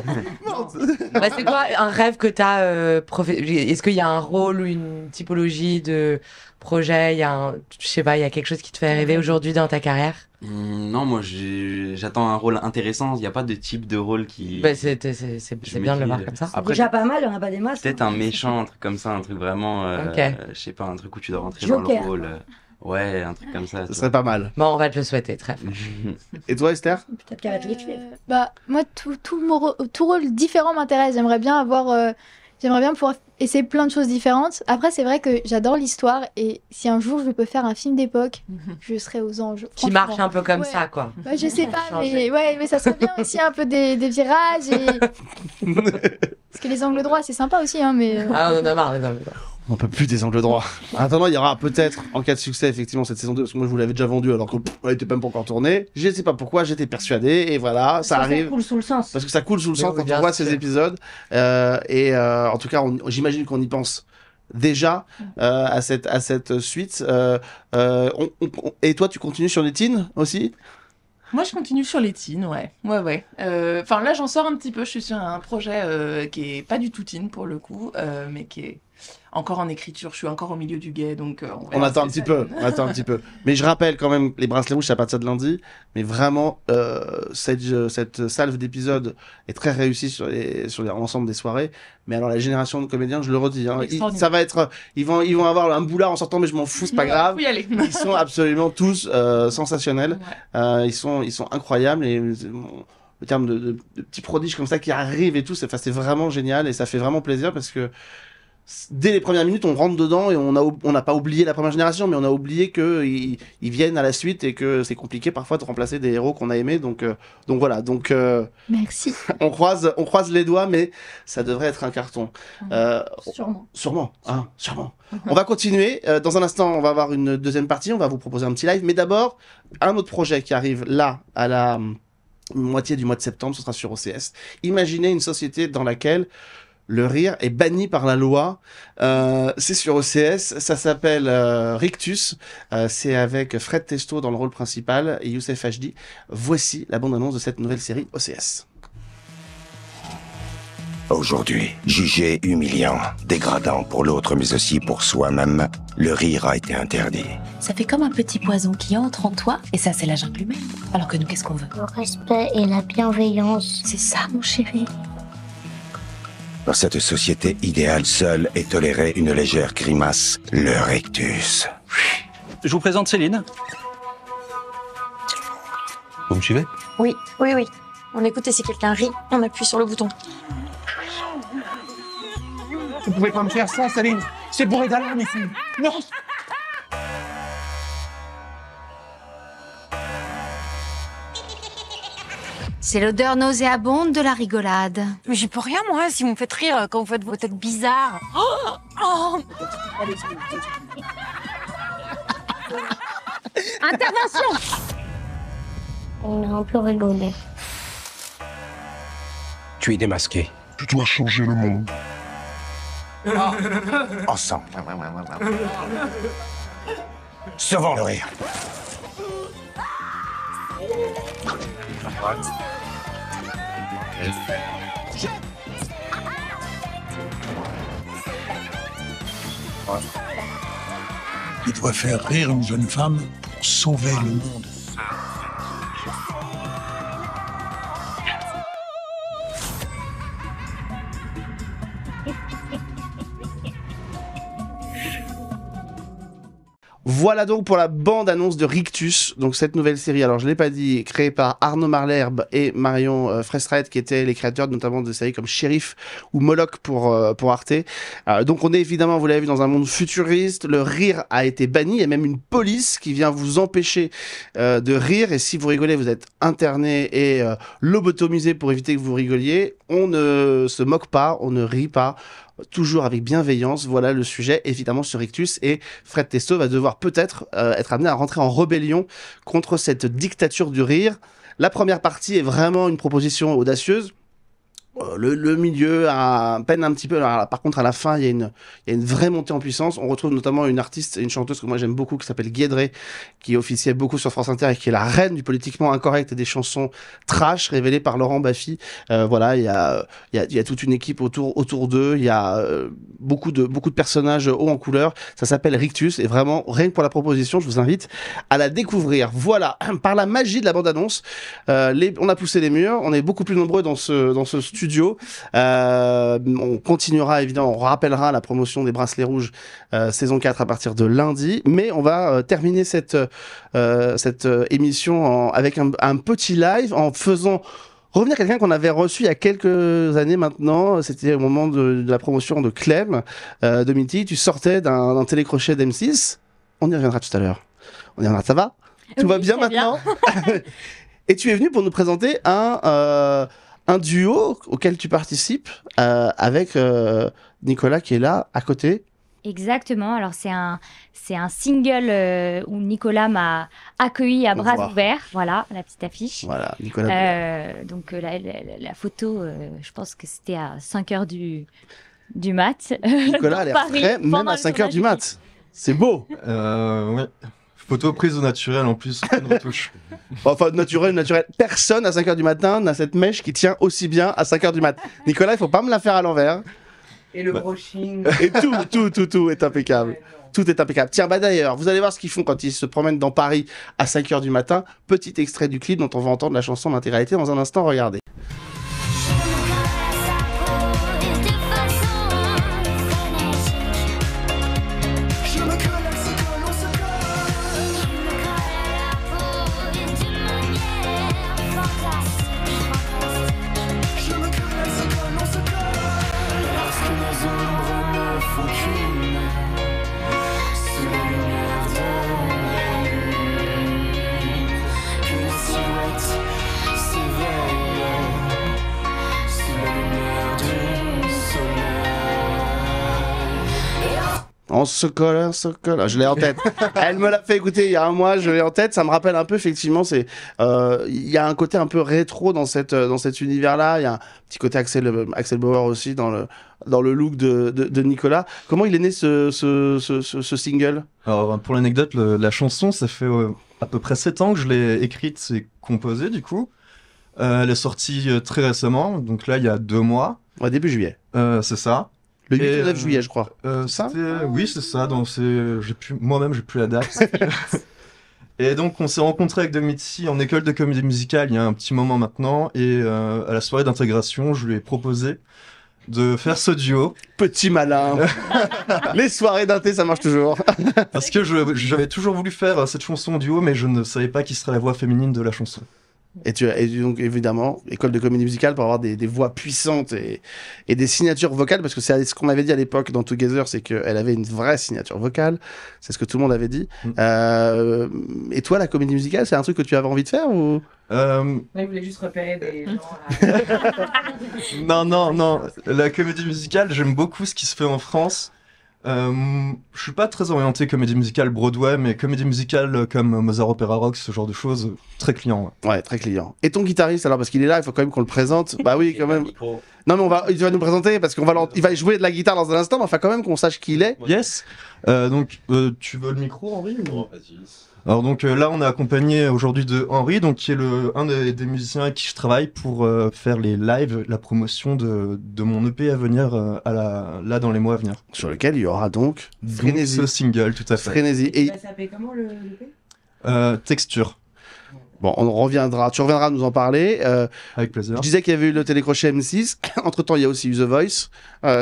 Bah, c'est quoi un rêve que t'as Est-ce qu'il y a un rôle ou une typologie de projet? Je sais pas, il y a quelque chose qui te fait rêver aujourd'hui dans ta carrière? Non, moi j'attends un rôle intéressant. Il n'y a pas de type de rôle qui. Bah, c'est bien de le voir comme ça. Après, déjà pas mal, on n'a pas des masses. Peut-être un méchant, un truc comme ça, un truc vraiment. Je sais pas, un truc où tu dois rentrer dans le rôle. Ouais, un truc comme ça. Ce serait pas mal. Bon, on va te le souhaiter, très fort. Et toi, Esther? Peut-être qu'elle va te l'écrire. Bah, moi, tout rôle différent m'intéresse. J'aimerais bien pouvoir essayer plein de choses différentes. Après, c'est vrai que j'adore l'histoire et si un jour je peux faire un film d'époque, je serai aux anges. Qui marche un peu comme ça, quoi. Ouais, je sais pas, mais ça serait bien aussi un peu des virages et... Parce que les angles droits, c'est sympa aussi, hein, mais... Ah, on en a marre, les angles droits. On peut plus des angles droits. En attendant, il y aura peut-être, en cas de succès, effectivement, cette saison 2, parce que moi je vous l'avais déjà vendu alors qu'elle était même pas encore tournée. Je sais pas pourquoi, j'étais persuadé, et voilà, ça arrive. Ça coule sous le sens. Parce que ça coule sous le sens quand on voit ces épisodes. En tout cas, j'imagine qu'on y pense déjà à cette suite. Et toi, tu continues sur les teens aussi? Moi, je continue sur les teens, ouais. Enfin, là, j'en sors un petit peu. Je suis sur un projet qui est pas du tout teen, pour le coup, mais qui est encore en écriture. Je suis encore au milieu du guet, donc... On attend un petit peu. Mais je rappelle quand même, les Bracelets Rouges, c'est à partir de lundi. Mais vraiment, cette salve d'épisodes est très réussie sur l'ensemble des soirées. Mais alors, la génération de comédiens, je le redis, hein, ça va être... Ils vont avoir un boulard en sortant, mais je m'en fous, c'est pas grave. Ils sont absolument tous sensationnels. Ouais. Ils sont incroyables. Et le terme de petits prodiges comme ça qui arrivent et tout, c'est vraiment génial. Et ça fait vraiment plaisir parce que dès les premières minutes, on rentre dedans et on n'a pas oublié la première génération, mais on a oublié qu'ils viennent à la suite et que c'est compliqué parfois de remplacer des héros qu'on a aimés. Donc voilà. Merci. On croise les doigts, mais ça devrait être un carton. Sûrement. Hein, sûrement. On va continuer. Dans un instant, on va avoir une deuxième partie. On va vous proposer un petit live. Mais d'abord, un autre projet qui arrive là, à la moitié du mois de septembre, ce sera sur OCS. Imaginez une société dans laquelle Le rire est banni par la loi. C'est sur OCS. Ça s'appelle Rictus. C'est avec Fred Testo dans le rôle principal et Youssef Hd. Voici la bande-annonce de cette nouvelle série OCS. Aujourd'hui, jugé humiliant, dégradant pour l'autre mais aussi pour soi-même, le rire a été interdit. Ça fait comme un petit poison qui entre en toi, et ça c'est la jungle humaine. Alors que nous, qu'est-ce qu'on veut? Le respect et la bienveillance. C'est ça, mon chéri. Dans cette société idéale, seule est tolérée une légère grimace, le rictus. Je vous présente Céline. Vous me suivez? Oui. On écoute et si quelqu'un rit, on appuie sur le bouton. Vous pouvez pas me faire ça, Saline. C'est bourré d'alarme ici. Non. C'est l'odeur nauséabonde de la rigolade. Mais j'y peux rien, moi, si vous me faites rire quand vous faites vos têtes bizarres. Intervention! On a un peu rigolé. Tu es démasqué. Tu dois changer le monde. Ensemble. Sauvons le rire. Tu dois faire rire une jeune femme pour sauver le monde. Voilà donc pour la bande-annonce de Rictus, donc cette nouvelle série, alors je l'ai pas dit, créée par Arnaud Marlerbe et Marion Frestret, qui étaient les créateurs notamment de séries comme Shérif ou Moloch pour Arte. Donc on est évidemment, vous l'avez vu, dans un monde futuriste, le rire a été banni, il y a même une police qui vient vous empêcher de rire, et si vous rigolez, vous êtes interné et lobotomisé pour éviter que vous rigoliez. On ne se moque pas, on ne rit pas, toujours avec bienveillance. Voilà le sujet évidemment sur Rictus, et Fred Testo va devoir peut-être être amené à rentrer en rébellion contre cette dictature du rire. La première partie est vraiment une proposition audacieuse. Le milieu peine un petit peu. Alors, par contre, à la fin, il y a une vraie montée en puissance. On retrouve notamment une artiste, une chanteuse que moi j'aime beaucoup, qui s'appelle Guédré, qui officiait beaucoup sur France Inter et qui est la reine du politiquement incorrect et des chansons trash révélées par Laurent Baffy. Voilà, il y a toute une équipe autour d'eux. Il y a beaucoup de personnages hauts en couleur. Ça s'appelle Rictus, et vraiment, rien que pour la proposition, je vous invite à la découvrir. Voilà, par la magie de la bande-annonce, on a poussé les murs. On est beaucoup plus nombreux dans ce studio. On continuera évidemment, on rappellera la promotion des Bracelets Rouges saison 4 à partir de lundi, mais on va terminer cette émission avec un petit live en faisant revenir quelqu'un qu'on avait reçu il y a quelques années maintenant. C'était au moment de la promotion de Clem de Minty. Tu sortais d'un télécrochet d'M6. On y reviendra tout à l'heure. Ça va? Tout va bien maintenant? Et tu es venu pour nous présenter un duo auquel tu participes avec Nicolas qui est là à côté. Exactement. Alors c'est un single où Nicolas m'a accueilli à bras ouverts. Voilà, la petite affiche. Voilà, Nicolas. Donc la photo, je pense que c'était à 5h du mat. Nicolas a l'air frais, même à 5h du mat. C'est beau. Oui. Photo prise au naturel en plus, pas de retouche. Enfin, naturel. Personne à 5h du matin n'a cette mèche qui tient aussi bien à 5h du mat. Nicolas, il faut pas me la faire à l'envers. Et le brushing. Et tout est impeccable. Tout est impeccable. Tiens, d'ailleurs, vous allez voir ce qu'ils font quand ils se promènent dans Paris à 5h du matin. Petit extrait du clip dont on va entendre la chanson en intégralité dans un instant. Regardez. On se colle. Je l'ai en tête. Elle me l'a fait écouter il y a un mois, je l'ai en tête. Ça me rappelle un peu, effectivement, il y a un côté un peu rétro dans cet univers-là. Il y a un petit côté Axel Bauer aussi dans le look de Nicolas. Comment il est né ce single? Alors, pour l'anecdote, la chanson, ça fait à peu près 7 ans que je l'ai écrite et composée, du coup. Elle est sortie très récemment, donc là, il y a 2 mois. Ouais, début juillet. C'est ça. Le 8 ou 9 juillet, je crois. Oui, c'est ça. Moi-même, j'ai plus la date. Et donc, on s'est rencontrés avec Domiti en école de comédie musicale il y a un petit moment maintenant. Et à la soirée d'intégration, je lui ai proposé de faire ce duo. Petit malin. Les soirées d'inté, ça marche toujours. Parce que j'avais toujours voulu faire cette chanson en duo, mais je ne savais pas qui serait la voix féminine de la chanson. Et donc, évidemment, école de comédie musicale pour avoir des voix puissantes et des signatures vocales, parce que c'est ce qu'on avait dit à l'époque dans Together, c'est qu'elle avait une vraie signature vocale. C'est ce que tout le monde avait dit. Et toi, la comédie musicale, c'est un truc que tu avais envie de faire ou... Il voulait juste repérer des gens. Non. La comédie musicale, j'aime beaucoup ce qui se fait en France. Je suis pas très orienté comédie musicale Broadway, mais comédie musicale comme Mozart Opera Rock, ce genre de choses, très client. Ouais, très client. Et ton guitariste, alors, parce qu'il est là, il faut quand même qu'on le présente. Bah oui, quand même. Non, mais il va nous présenter, parce il va jouer de la guitare dans un instant, mais enfin, quand même qu'on sache qui il est. Yes. Donc, tu veux le micro, Henri? Non, vas-y. Alors donc là, on est accompagné aujourd'hui de Henri, donc qui est un des musiciens avec qui je travaille pour faire les lives, la promotion de mon EP à venir là dans les mois à venir. Sur lequel il y aura donc Frénésie. Ce single, tout à fait. Frénésie. Et ça s'appelle comment le EP? Texture. Bon, tu reviendras nous en parler. Avec plaisir. Je disais qu'il y avait eu le télécrochet M6. Entre-temps, il y a aussi eu The Voice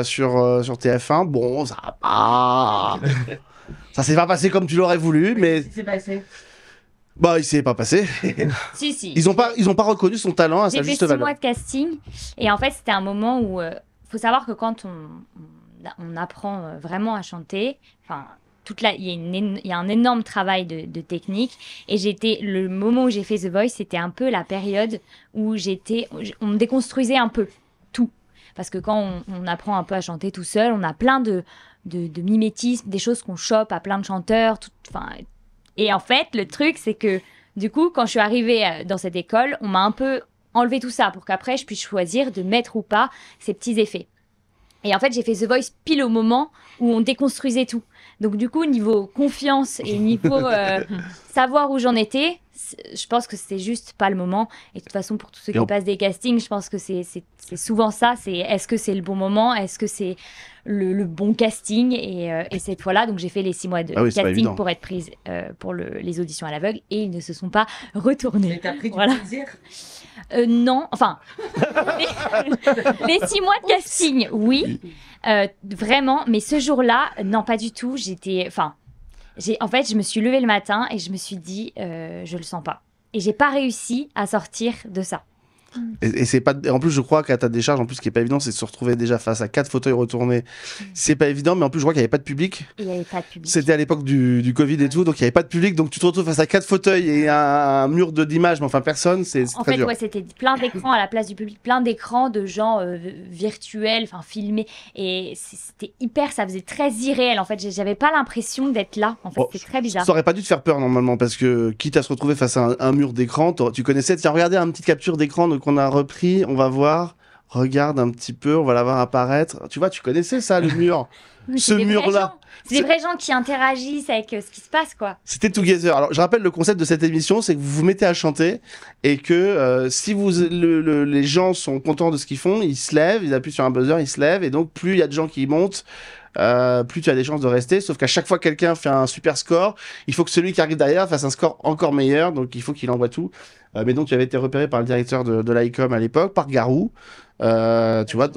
sur TF1. Bon, ça va pas... Ça s'est pas passé comme tu l'aurais voulu, mais... Qu'est-ce qui s'est passé? Bah, il s'est pas passé. Si. Ils ont pas reconnu son talent à sa juste valeur. J'ai fait 6 mois de casting, et en fait, c'était un moment où... faut savoir que quand on apprend vraiment à chanter, enfin... il y a un énorme travail de technique, et le moment où j'ai fait The Voice, c'était un peu la période où on me déconstruisait un peu tout, parce que quand on apprend un peu à chanter tout seul, on a plein de mimétisme, des choses qu'on chope à plein de chanteurs, et en fait le truc c'est que du coup quand je suis arrivée dans cette école, on m'a un peu enlevé tout ça pour qu'après je puisse choisir de mettre ou pas ces petits effets. Et en fait, j'ai fait The Voice pile au moment où on déconstruisait tout. Donc du coup, niveau confiance et niveau savoir où j'en étais, je pense que c'était juste pas le moment. Et de toute façon, pour tous ceux qui passent des castings, je pense que c'est souvent ça. C'est est-ce que c'est le bon moment? Est-ce que c'est le bon casting? Et cette fois-là, donc j'ai fait les 6 mois de casting pour être prise pour les auditions à l'aveugle, et ils ne se sont pas retournés. Mais t'as pris du plaisir? Non, enfin, les 6 mois de casting, oui, vraiment, mais ce jour-là, non, pas du tout. En fait, je me suis levée le matin et je me suis dit, je le sens pas. Et j'ai pas réussi à sortir de ça. Et c'est pas. En plus, je crois qu'à ta décharge, en plus, ce qui est pas évident, c'est de se retrouver déjà face à 4 fauteuils retournés. C'est pas évident, mais en plus, je crois qu'il y avait pas de public. Il y avait pas de public. C'était à l'époque du Covid et tout, donc il y avait pas de public, donc tu te retrouves face à 4 fauteuils et un mur d'images, mais enfin personne, c'est très dur. En fait, ouais, c'était plein d'écrans à la place du public, plein d'écrans de gens virtuels, enfin filmés, et c'était ça faisait très irréel. En fait, j'avais pas l'impression d'être là. En fait, c'était très bizarre. Ça aurait pas dû te faire peur normalement, parce que quitte à se retrouver face à un mur d'écran, tu connaissais. Tiens, regardez une petite capture d'écran qu'on a repris, on va voir. Regarde un petit peu, on va la voir apparaître. Tu vois, tu connaissais ça, le mur. Ce mur-là. C'est des vrais gens qui interagissent avec ce qui se passe, quoi. C'était Together. Alors, je rappelle le concept de cette émission, c'est que vous vous mettez à chanter et que si les gens sont contents de ce qu'ils font, ils se lèvent, ils appuient sur un buzzer, ils se lèvent, et donc plus il y a de gens qui montent, plus tu as des chances de rester. Sauf qu'à chaque fois que quelqu'un fait un super score, il faut que celui qui arrive derrière fasse un score encore meilleur, donc il faut qu'il envoie tout. Mais donc tu avais été repéré par le directeur de l'ICOM à l'époque, par Garou. Tu vois,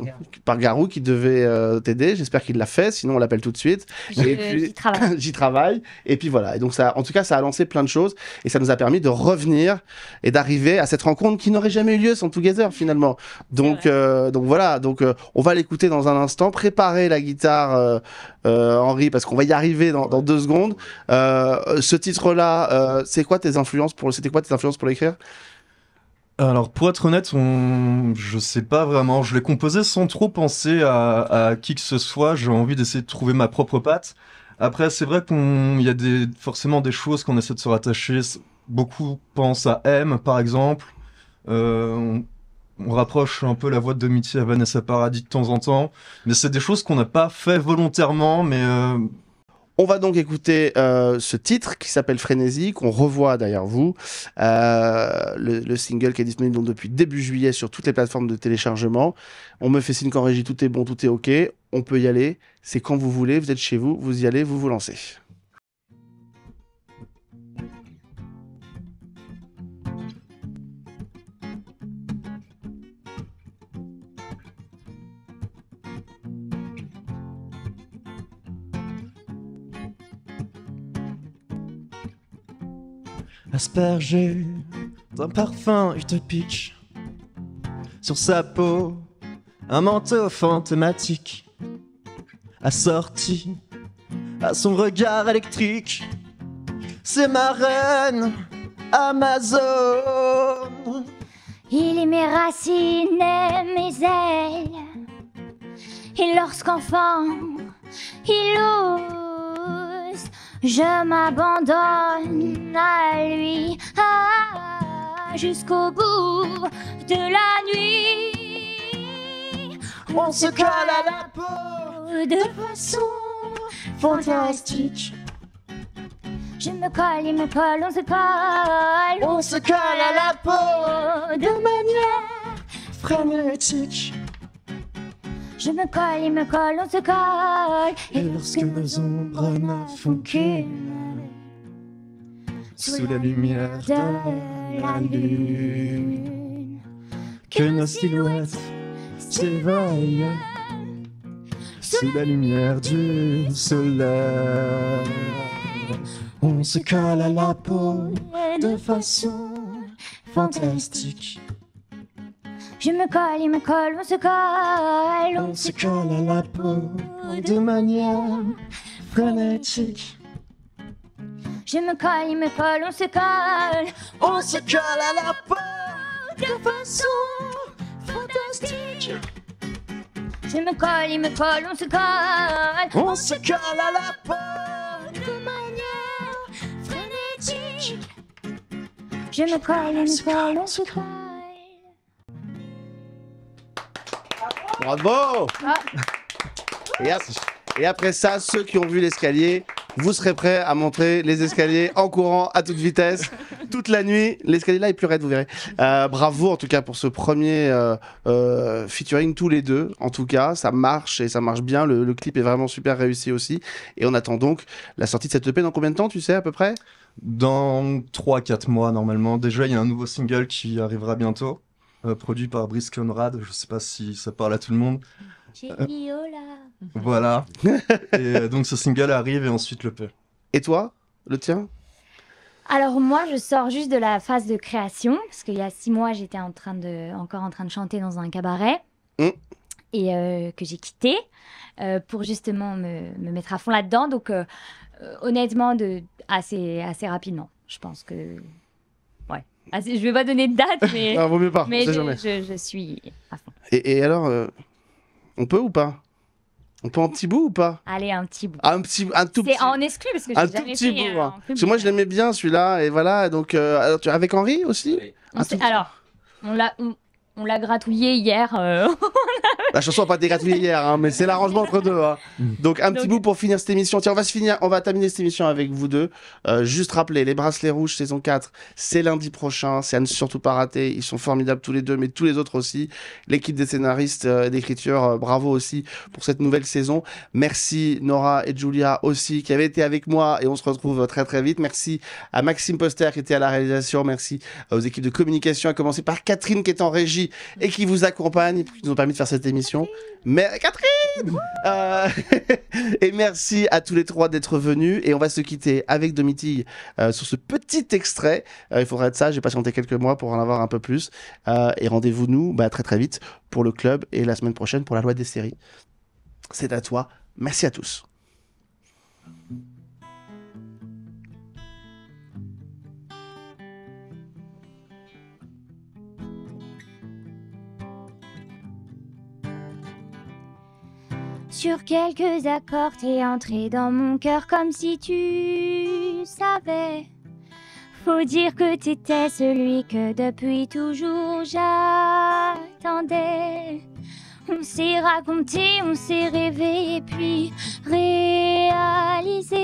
par Garou qui devait t'aider. J'espère qu'il l'a fait, sinon on l'appelle tout de suite. J'y travaille. Et puis voilà. Et donc ça, en tout cas, ça a lancé plein de choses et ça nous a permis de revenir et d'arriver à cette rencontre qui n'aurait jamais eu lieu sans Together finalement. Donc voilà. Donc on va l'écouter dans un instant. Préparez la guitare, Henri, parce qu'on va y arriver dans 2 secondes. Ce titre-là, c'était quoi tes influences pour l'écrire? Alors, pour être honnête, je sais pas vraiment. Je l'ai composé sans trop penser à qui que ce soit. J'ai envie d'essayer de trouver ma propre patte. Après, c'est vrai qu'il y a forcément des choses qu'on essaie de se rattacher. Beaucoup pensent à M, par exemple. On rapproche un peu la voix de Domitille à Vanessa Paradis de temps en temps. Mais c'est des choses qu'on n'a pas fait volontairement, mais... On va donc écouter ce titre qui s'appelle Frénésie, qu'on revoit derrière vous. Le single qui est disponible donc depuis début juillet sur toutes les plateformes de téléchargement. On me fait signe qu'en régie, tout est bon, tout est OK. On peut y aller. C'est quand vous voulez, vous êtes chez vous, vous y allez, vous vous lancez. Aspergé d'un parfum utopique, sur sa peau, un manteau fantomatique, assorti à son regard électrique. C'est ma reine Amazon. Il est mes racines et mes ailes, et lorsqu'enfant il ose, je m'abandonne à lui, jusqu'au bout de la nuit. On se colle à la peau de façon fantastique. Je me colle, il me colle, on se colle. On se colle à la peau de manière frénétique. Je me colle, il me colle, on se colle. Et lorsque nos ombres ne font qu'une, sous la lumière de la lune, que nos silhouettes s'éveillent, sous la lumière du soleil. On se colle à la peau de façon fantastique. Je me colle, il me colle, on se colle. On se colle à la peau de manière frénétique. Je me colle, il me colle, on se colle. On se colle à la peau de façon fantastique. Je me colle, il me colle, on se colle. On se colle à la peau de manière frénétique. Je me colle, il me colle, on se colle. Bravo! Et après ça, ceux qui ont vu l'escalier, vous serez prêts à montrer les escaliers en courant à toute vitesse, toute la nuit. L'escalier là est plus raide, vous verrez. Bravo en tout cas pour ce premier featuring tous les deux. En tout cas, ça marche et ça marche bien. Le clip est vraiment super réussi aussi. Et on attend donc la sortie de cette EP dans combien de temps, tu sais, à peu près? Dans 3-4 mois normalement. Déjà, il y a un nouveau single qui arrivera bientôt. Produit par Brice Conrad, je sais pas si ça parle à tout le monde. Voilà. Et donc ce single arrive et ensuite le P. Et toi, le tien? Alors moi, je sors juste de la phase de création, parce qu'il y a 6 mois, j'étais encore en train de chanter dans un cabaret, et que j'ai quitté pour justement me mettre à fond là-dedans. Donc honnêtement, assez rapidement, je pense que... je vais pas donner de date, mais, non, vaut mieux pas, mais je suis à fond. Et alors, on peut ou pas? On peut un petit bout ou pas? Allez, un petit bout. Un tout petit. C'est en exclu parce que j'ai jamais petit fait bout. Parce que moi, je l'aimais bien celui-là, et voilà. Donc, alors, avec Henri aussi? Alors, on l'a gratouillé hier. La chanson n'a pas été gratouillée hier, hein, mais c'est l'arrangement entre deux. Hein. Donc un petit bout pour finir cette émission. Tiens, on va terminer cette émission avec vous deux. Juste rappeler, Les Bracelets Rouges saison 4, c'est lundi prochain. C'est à ne surtout pas rater. Ils sont formidables tous les deux, mais tous les autres aussi. L'équipe des scénaristes et d'écriture, bravo aussi pour cette nouvelle saison. Merci Nora et Julia aussi qui avaient été avec moi et on se retrouve très très vite. Merci à Maxime Poster qui était à la réalisation. Merci aux équipes de communication, à commencer par Catherine qui est en régie et qui vous accompagne, qui nous ont permis de faire cette émission. Mais Catherine et merci à tous les trois d'être venus. Et on va se quitter avec Domitille sur ce petit extrait. Il faudra être sage, j'ai patienté quelques mois pour en avoir un peu plus. Et rendez-vous nous très très vite pour le club et la semaine prochaine pour la loi des séries. C'est à toi. Merci à tous. Sur quelques accords, t'es entré dans mon cœur comme si tu savais. Faut dire que t'étais celui que depuis toujours j'attendais. On s'est raconté, on s'est rêvé et puis réalisé.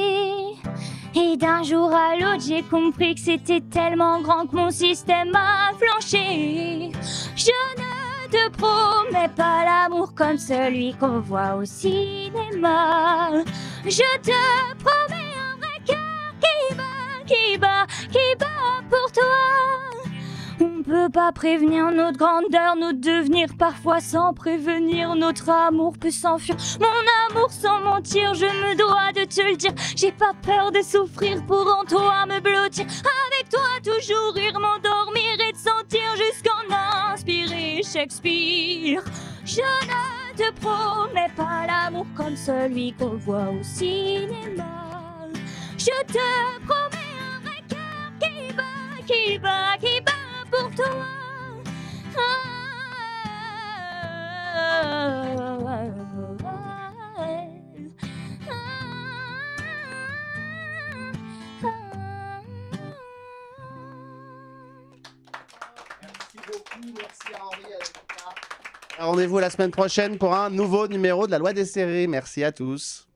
Et d'un jour à l'autre, j'ai compris que c'était tellement grand que mon système a flanché. Je ne te promets pas l'amour comme celui qu'on voit au cinéma. Je te promets un vrai cœur qui bat pour toi. On peut pas prévenir notre grandeur, notre devenir parfois sans prévenir. Notre amour peut s'enfuir, mon amour sans mentir. Je me dois de te le dire, j'ai pas peur de souffrir pour en toi me blottir. Avec toi toujours rire, m'endormir et te sentir jusqu'en inspirer Shakespeare. Je ne te promets pas l'amour comme celui qu'on voit au cinéma. Je te promets un vrai cœur qui bat pour toi. Merci à Henri. Rendez-vous la semaine prochaine pour un nouveau numéro de la Loi des séries. Merci à tous.